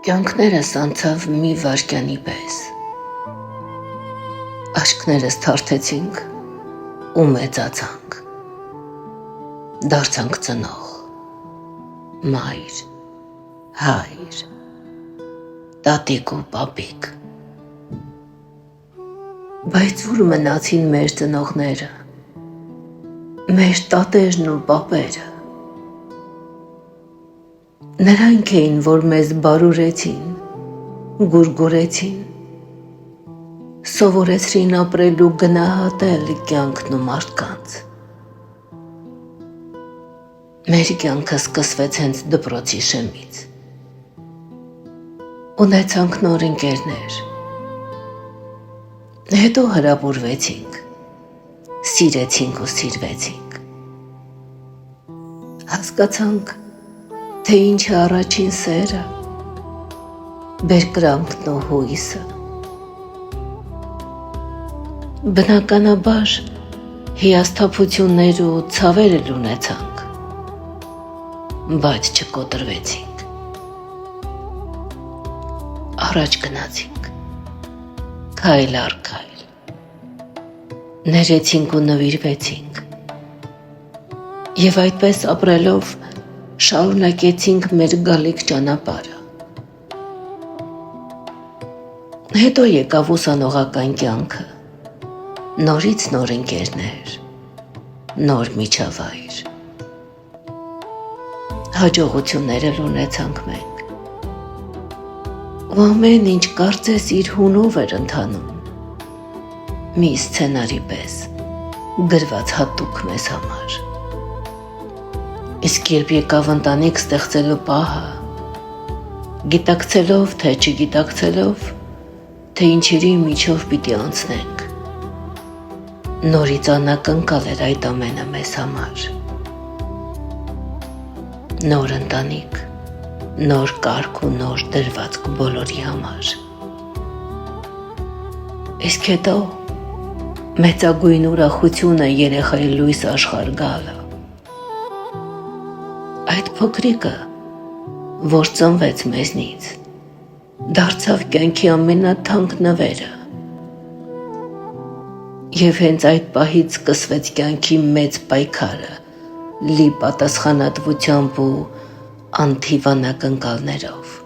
Կյանքներս անցավ մի վայրկյանի պես, աչքներս թարթեցինք ու մեծացանք, դարձանք ծնող, մայր, հայր, տատիկ ու պապիկ, բայց ուր մնացին մեր ծնողները, մեր տատերն ու պապերը, նրանք էին, որ մեզ բարուրեցին, գուրգուրեցին, սովորեցրին ապրել ու գնահատել կյանքն ու մարդկանց։ Մեր կյանքը սկսվեց հենց դպրոցի շեմից։ Ունեցանք նոր ընկերներ, հետո հրապուրվեցինք, սիրեցինք ու սիրվեցինք։ Հասկացանք, թե ինչ է առաջին սերը, բերկրանքն ու հույսը։ Բնականաբար հիասթափություններ ու ցավեր էլ ունեցանք, բայց չկոտրվեցինք։ Առաջ գնացինք, քայլ առ քայլ, ներեցինք ու նվիրվեցինք, և այդպես ապրելով շարունակեցինք մեր գալիք ճանապարհը։ Հետո եկավ ուսանողական կյանքը, նորից նոր ընկերներ, նոր միջավայր։ Հաջողություններ էլ ունեցանք մենք։ Ու ամեն ինչ կարծես իր հունով էր ընթանում, մի սցենարի պես, գրված հատուկ մեզ համար։ Իսկ երբ եկավ ընտանիք ստեղծելու պահը, գիտակցելով, թե չգիտակցելով, թե ինչերի միջով պիտի անցնենք, նորից անակնկալ էր այդ ամենը մեզ համար։ Նոր ընտանիք, նոր կարգ ու նոր դրվածք բոլորի համար։ Իսկ հետո մեծագույն ուրախությունը երեխայի լույս աշխարհ գալը։ Այդ փոքրիկը, որ ծնվեց մեզնից, դարձավ կյանքի ամենաթանկ նվերը։ Եվ հենց այդ պահից սկսվեց կյանքի մեծ պայքարը, լի պատասխանատվությամբ ու անթիվ անակնկալներով։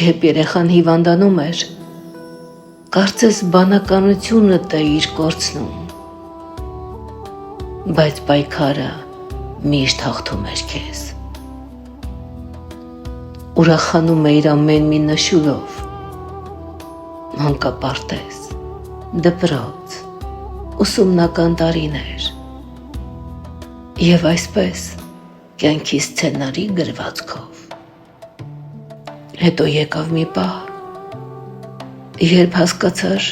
Երբ երեխան հիվանդանում էր, կարծես բանականությունը դա իր կորցնում, բայց պայքարը միշտ հաղթում էր քեզ։ Ուրախանում էիր ամեն մի նշյուրով, մանկապարտեզ, դպրոց, ուսումնական տարիներ, և այսպես կյանքի սցենարի գրվածքով։ Հետո եկավ մի պահ, երբ հասկացար,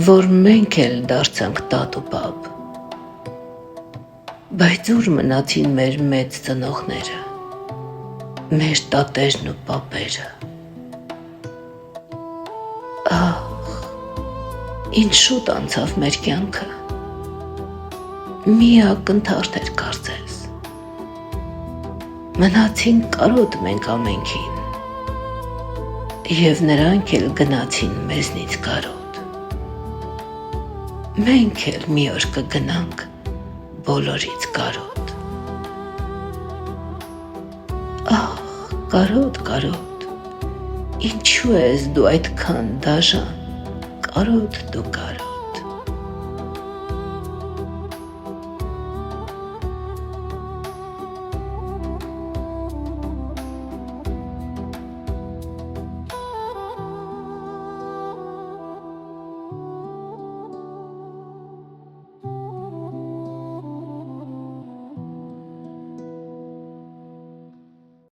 որ մենք էլ դարձանք տատ ու պապ, բայց ուր մնացին մեր մեծ ծնողները, մեր տատերն ու պապերը։ Ահ, ինչ շուտ անցավ մեր կյանքը, մի ակնթարթ էր կարծես։ Մնացինք կարոտ մենք ամենքին, և նրանք էլ գնացին մեզնից կարոտ։ Մենք էլ մի օր կգնանք բոլորից կարոտ։ Ահ, կարոտ, կարոտ, ինչու ես դու այդքան դաժան, կարոտ դու կարոտ։